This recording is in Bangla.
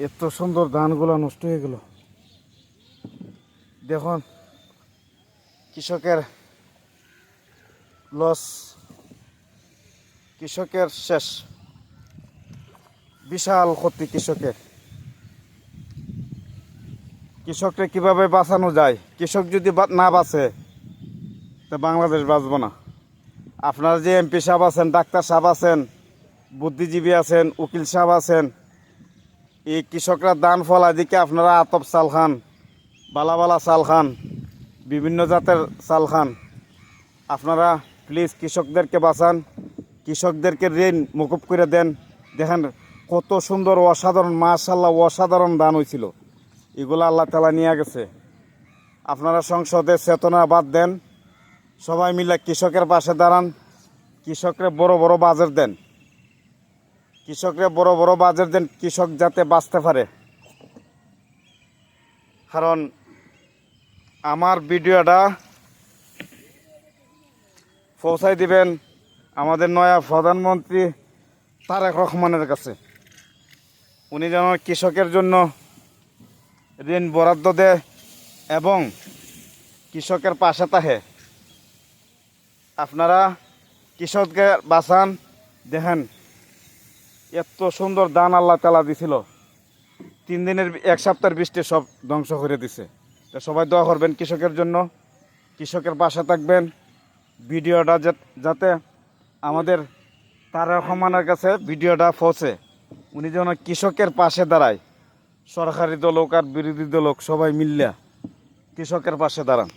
এত সুন্দর ধানগুলো নষ্ট হয়ে গেল। দেখুন কৃষকের লস, কৃষকের শেষ, বিশাল ক্ষতি কৃষকের। কৃষককে কিভাবে বাঁচানো যায়? কৃষক যদি না বাঁচে তো বাংলাদেশ বাঁচব না। আপনারা যে এমপি সাহেব আছেন, ডাক্তার সাহেব আছেন, বুদ্ধিজীবী আছেন, উকিল সাহেব আছেন, এই কৃষকরা ধান ফল আদিকে আপনারা আতপ চাল খান, বালা বালা চাল খান, বিভিন্ন জাতের চাল খান। আপনারা প্লিজ কৃষকদেরকে বাঁচান, কৃষকদেরকে ঋণ মকুব করে দেন। দেখেন কত সুন্দর, অসাধারণ, মাশাআল্লাহ অসাধারণ ধান হয়েছিল। এগুলো আল্লাহ তাআলা নিয়ে গেছে। আপনারা সংসদে চেতনা বাদ দেন, সবাই মিলে কৃষকের পাশে দাঁড়ান, কৃষকরা বড় বড় বাজার দেন, কৃষকরা বড় বড় বাজার দেন, কৃষক যাতে বাঁচতে পারে। কারণ আমার ভিডিওটা পৌঁছাই দিবেন আমাদের নয়া প্রধানমন্ত্রী তারেক রহমানের কাছে। উনি যেন কৃষকের জন্য ঋণ বরাদ্দ দেয় এবং কৃষকের পাশে থাকে। আপনারা কৃষককে বাঁচান। দেখেন এত সুন্দর ধান আল্লাহ তাআলা দিছিল, 3 দিনের 1 সপ্তাহের বৃষ্টি সব ধ্বংস করে দিছে। তো সবাই দোয়া করবেন কৃষকের জন্য, কৃষকের পাশে থাকবেন। ভিডিওটা যাতে আমাদের তারেক রহমানের কাছে ভিডিওটা পৌঁছে, উনি যেন কৃষকের পাশে দাঁড়ায়। সরকারি দল হোক আর বিরোধী দল হোক, সবাই মিললে কৃষকের পাশে দাঁড়ান।